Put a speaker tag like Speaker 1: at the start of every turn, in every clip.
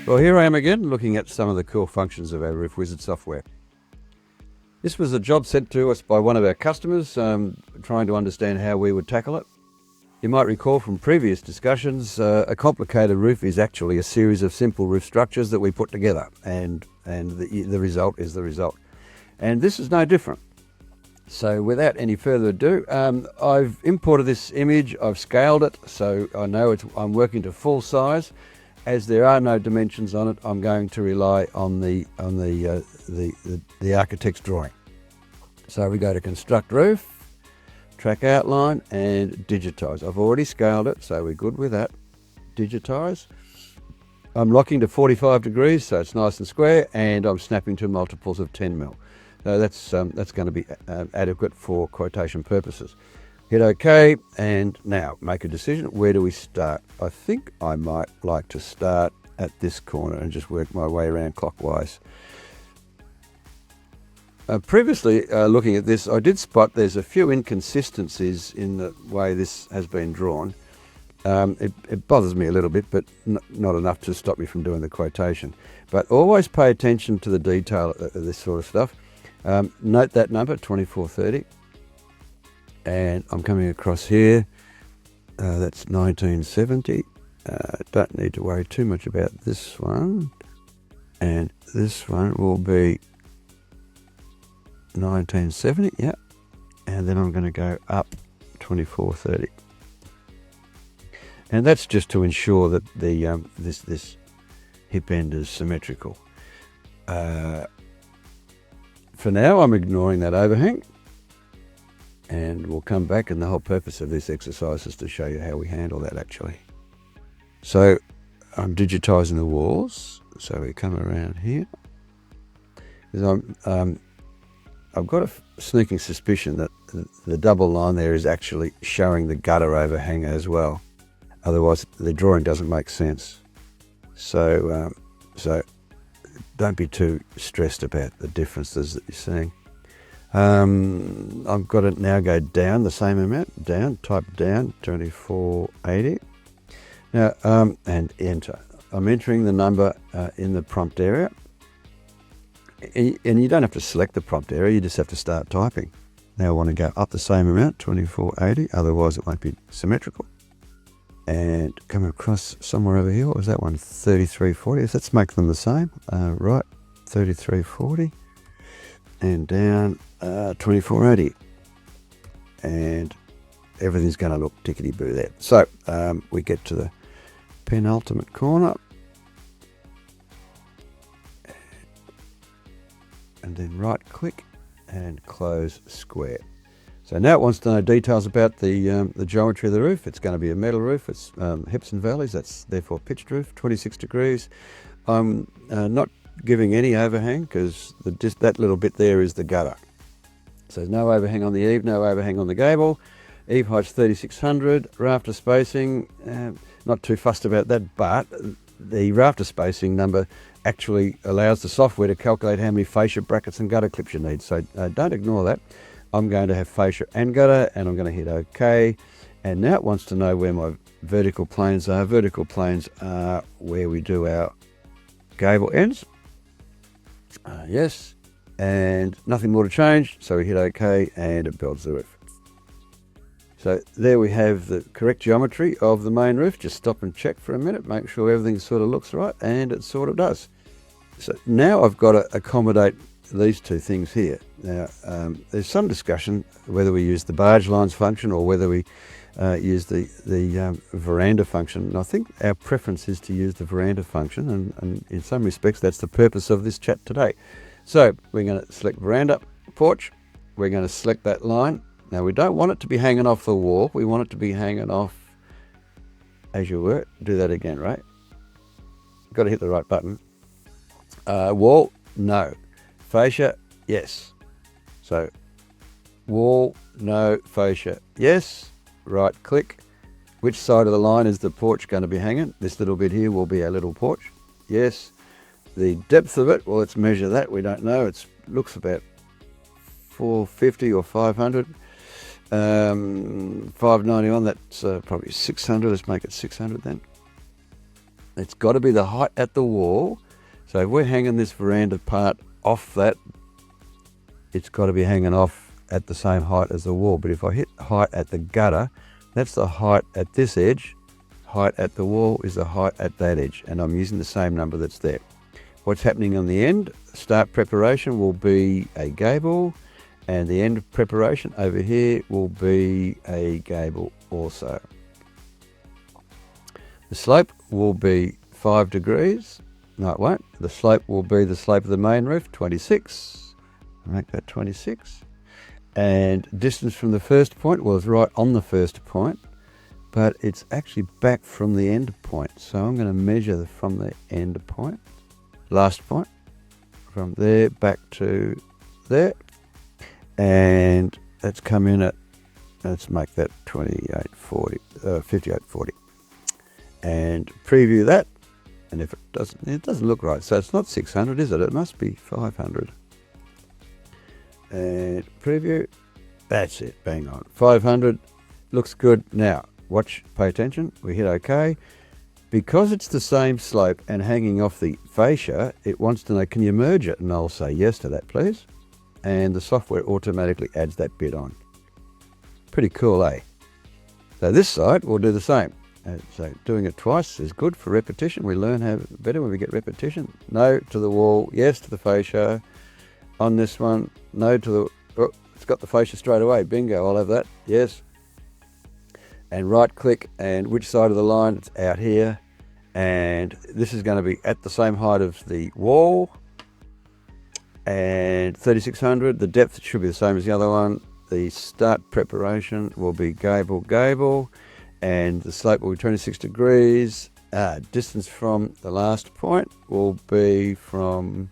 Speaker 1: Well, here I am again looking at some of the cool functions of our Roof Wizard software. This was a job sent to us by one of our customers trying to understand how we would tackle it. You might recall from previous discussions, a complicated roof is actually a series of simple roof structures that we put together, and the result is the result. And this is no different. So without any further ado, I've imported this image, I've scaled it, so I know I'm working to full size. As there are no dimensions on it, I'm going to rely on the architect's drawing. So we go to construct roof, track outline, and digitise. I've already scaled it, so we're good with that. Digitise. I'm locking to 45 degrees, so it's nice and square, and I'm snapping to multiples of 10 mil. So that's going to be adequate for quotation purposes. Hit OK, and now make a decision. Where do we start? I think I might like to start at this corner and just work my way around clockwise. Previously, looking at this, I did spot there's a few inconsistencies in the way this has been drawn. It bothers me a little bit, but not enough to stop me from doing the quotation. But always pay attention to the detail of this sort of stuff. Note that number, 2430. And I'm coming across here, that's 1970. Don't need to worry too much about this one. And this one will be 1970, yeah. And then I'm going to go up 2430. And that's just to ensure that the this hip end is symmetrical. For now, I'm ignoring that overhang. And we'll come back, and the whole purpose of this exercise is to show you how we handle that actually. So I'm digitising the walls. So we come around here. I've got a sneaking suspicion that the double line there is actually showing the gutter overhang as well. Otherwise, the drawing doesn't make sense. So don't be too stressed about the differences that you're seeing. I've got it now go down the same amount, down, type down, 2480. Now, and enter. I'm entering the number in the prompt area. And you don't have to select the prompt area, you just have to start typing. Now I want to go up the same amount, 2480, otherwise it won't be symmetrical. And come across somewhere over here, what was that one, 3340? Let's make them the same. Right, 3340. And down 2480, and everything's going to look tickety-boo there. So we get to the penultimate corner, and then right click and close square. So now it wants to know details about the geometry of the roof. It's going to be a metal roof. It's hips and valleys. That's therefore pitched roof, 26 degrees. I'm not giving any overhang because just that little bit there is the gutter. So there's no overhang on the eave, no overhang on the gable. Eave height's 3600, rafter spacing, not too fussed about that, but the rafter spacing number actually allows the software to calculate how many fascia, brackets and gutter clips you need. So don't ignore that. I'm going to have fascia and gutter, and I'm going to hit OK. And now it wants to know where my vertical planes are. Vertical planes are where we do our gable ends. Yes, and nothing more to change, so we hit OK and it builds the roof. So there we have the correct geometry of the main roof. Just stop and check for a minute, make sure everything sort of looks right, and it sort of does. So now I've got to accommodate these two things here. Now there's some discussion whether we use the barge lines function or whether we use the veranda function. And I think our preference is to use the veranda function, and in some respects that's the purpose of this chat today. So we're going to select Veranda Porch. We're going to select that line. Now we don't want it to be hanging off the wall. We want it to be hanging off as you were. Do that again, right? Got to hit the right button. Wall, no. Fascia, yes. So wall, no. Fascia, yes. Right click. Which side of the line is the porch going to be hanging? This little bit here will be our little porch. Yes. The depth of it, well, let's measure that. We don't know. It looks about 450 or 500. 591, that's probably 600. Let's make it 600 then. It's got to be the height at the wall. So if we're hanging this veranda part off that, it's got to be hanging off at the same height as the wall. But if I hit height at the gutter, that's the height at this edge. Height at the wall is the height at that edge, and I'm using the same number that's there. What's happening on the end, start preparation will be a gable, and the end of preparation over here will be a gable also. The slope will be 5 degrees. No, it won't. The slope will be the slope of the main roof, 26. I'll make that 26. And distance from the first point was right on the first point, but it's actually back from the end point. So I'm going to measure from the end point, last point, from there back to there. And let's come in at, let's make that 2840, 5840. And preview that. And if it doesn't look right. So it's not 600, is it? It must be 500. And preview. That's it. Bang on. 500. Looks good. Now, watch, pay attention. We hit OK. Because it's the same slope and hanging off the fascia, it wants to know, can you merge it? And I'll say yes to that, please. And the software automatically adds that bit on. Pretty cool, eh? So this side will do the same. So doing it twice is good for repetition. We learn how better when we get repetition. No to the wall, yes to the fascia. On this one, no to the, oh, it's got the fascia straight away. Bingo, I'll have that, yes. And right click, and which side of the line? It's out here. And this is going to be at the same height of the wall. And 3600, the depth should be the same as the other one. The start preparation will be gable. And the slope will be 26 degrees. Distance from the last point will be from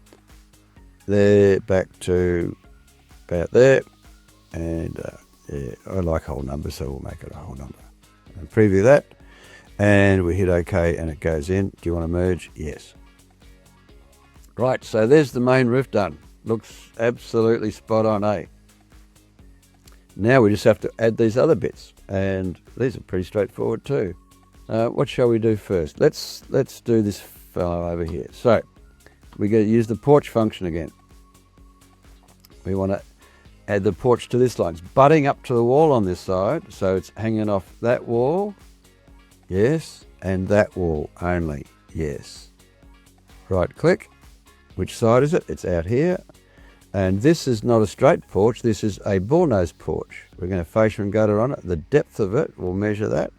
Speaker 1: there back to about there. And yeah, I like whole numbers, so we'll make it a whole number. And preview that. And we hit OK and it goes in. Do you want to merge? Yes. Right, so there's the main roof done. Looks absolutely spot on, eh? Now we just have to add these other bits, and these are pretty straightforward too. What shall we do first? Let's do this fellow over here. So we got to use the porch function again. We want to add the porch to this line. It's butting up to the wall on this side, so it's hanging off that wall, yes, and that wall only, yes. Right click. Which side is it? It's out here. And this is not a straight porch, this is a Bullnose porch. We're going to fascia and gutter on it. The depth of it, we'll measure that.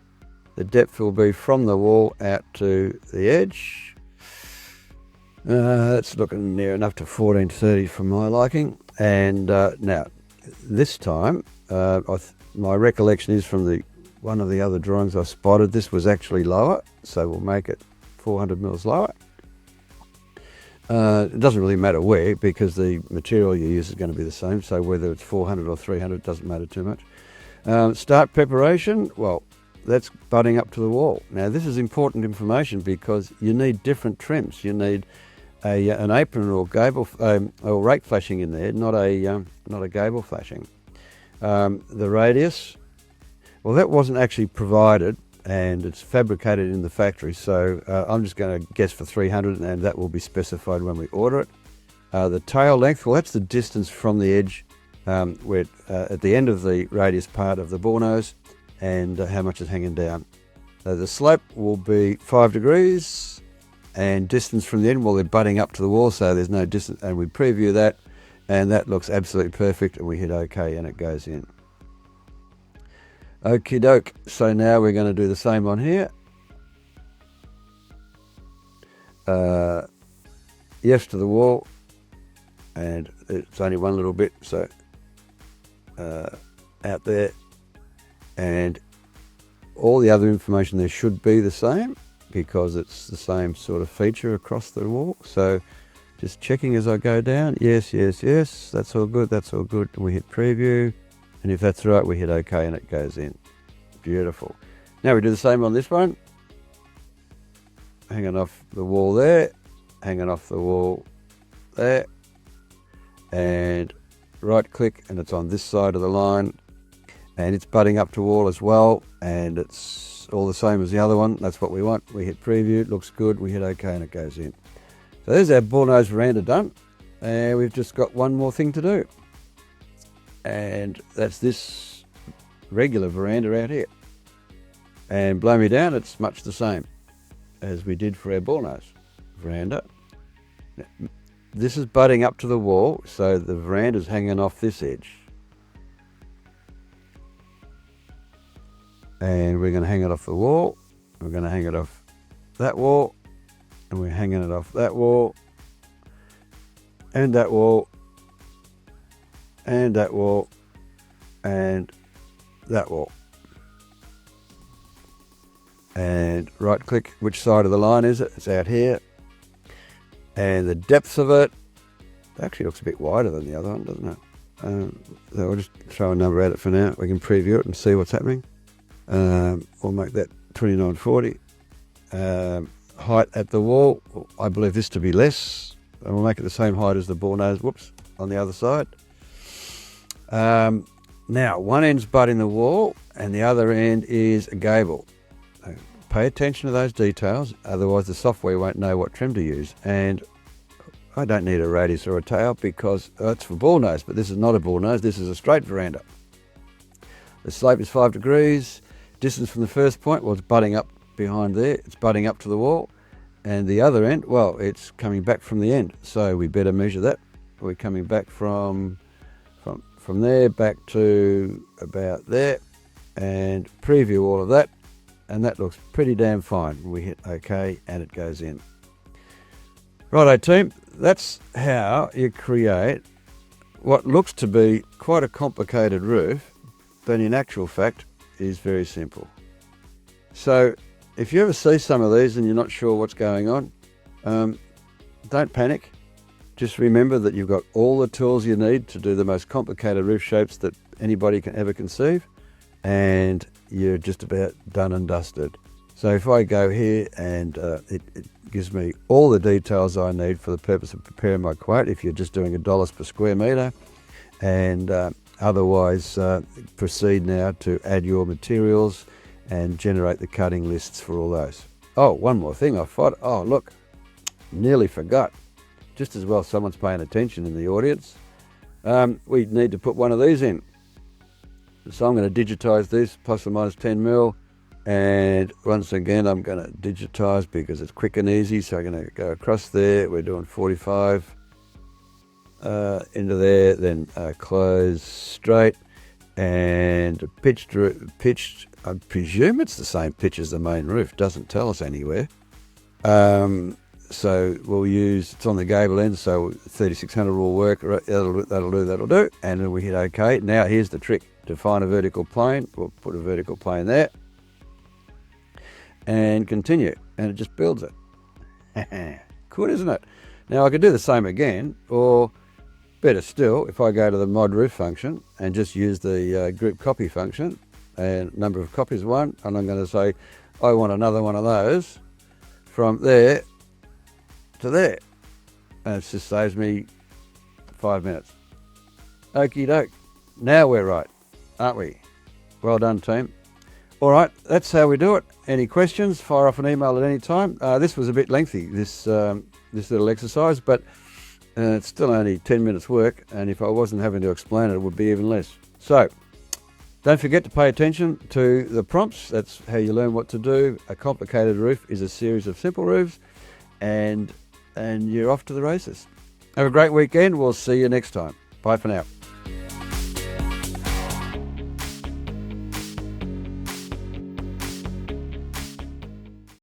Speaker 1: The depth will be from the wall out to the edge. That's looking near enough to 1430 for my liking. And now, this time, my recollection is from one of the other drawings I spotted, this was actually lower, so we'll make it 400 mils lower. It doesn't really matter where, because the material you use is going to be the same, so whether it's 400 or 300 doesn't matter too much. Start preparation, well, that's butting up to the wall. Now this is important information because you need different trims. You need an apron or gable or rake flashing in there, not a gable flashing. The radius, well, that wasn't actually provided, and it's fabricated in the factory, so I'm just going to guess for 300, and that will be specified when we order it. The tail length, well, that's the distance from the edge where at the end of the radius part of the Bullnose, and how much is hanging down. The slope will be 5 degrees, and distance from the end, well, they're butting up to the wall, so there's no distance, and we preview that, and that looks absolutely perfect, and we hit OK and it goes in. Okie doke, so now we're going to do the same on here. Yes to the wall, and it's only one little bit, so out there, and all the other information there should be the same because it's the same sort of feature across the wall. So just checking as I go down, yes, that's all good, we hit preview. And if that's right, we hit OK and it goes in. Beautiful. Now we do the same on this one. Hanging off the wall there, hanging off the wall there. And right click, and it's on this side of the line. and it's butting up to wall as well, and it's all the same as the other one. That's what we want. We hit preview, it looks good, we hit OK and it goes in. So there's our Bullnose veranda done, and we've just got one more thing to do, and that's this regular veranda out here. And blow me down, it's much the same as we did for our Bullnose veranda. This is butting up to the wall, so the veranda's hanging off this edge. And we're going to hang it off the wall, we're going to hang it off that wall, and we're hanging it off that wall, and that wall, and that wall, and that wall. And right click, which side of the line is it? It's out here. And the depth of it actually looks a bit wider than the other one, doesn't it? So I'll just throw a number at it for now. We can preview it and see what's happening. We'll make that 2940. Height at the wall, I believe this to be less. And we'll make it the same height as the Bullnose, whoops, on the other side. Now, one end's butting the wall and the other end is a gable. So pay attention to those details, otherwise the software won't know what trim to use. And I don't need a radius or a tail because it's for Bullnose, but this is not a Bullnose, this is a straight veranda. The slope is 5 degrees. Distance from the first point, well, it's butting up behind there, it's butting up to the wall. And the other end, well, it's coming back from the end, so we better measure that. We're coming back from there back to about there, and preview all of that, and that looks pretty damn fine. We hit OK and it goes in. Righto team, that's how you create what looks to be quite a complicated roof, but in actual fact is very simple. So if you ever see some of these and you're not sure what's going on, don't panic. Just remember that you've got all the tools you need to do the most complicated roof shapes that anybody can ever conceive, and you're just about done and dusted. So if I go here and it gives me all the details I need for the purpose of preparing my quote, if you're just doing $1 per square metre, and otherwise proceed now to add your materials and generate the cutting lists for all those. Oh, one more thing I thought, oh look, nearly forgot. Just as well someone's paying attention in the audience. We need to put one of these in. So I'm going to digitise this, plus or minus 10 mil. And once again, I'm going to digitise because it's quick and easy. So I'm going to go across there. We're doing 45 into there, then close straight and pitched. I presume it's the same pitch as the main roof. Doesn't tell us anywhere. So we'll use, it's on the gable end, so 3600 will work. That'll do. And then we hit OK. Now here's the trick. To find a vertical plane, we'll put a vertical plane there and continue, and it just builds it. Cool, isn't it? Now I could do the same again, or better still, if I go to the mod roof function and just use the group copy function, and number of copies 1, and I'm going to say I want another one of those from there to there, and it just saves me 5 minutes. Okie doke. Now we're right, aren't we? Well done, team. All right, that's how we do it. Any questions, fire off an email at any time. This was a bit lengthy, this little exercise, but it's still only 10 minutes work, and if I wasn't having to explain it, it would be even less. So don't forget to pay attention to the prompts. That's how you learn what to do. A complicated roof is a series of simple roofs, and you're off to the races. Have a great weekend. We'll see you next time. Bye for now.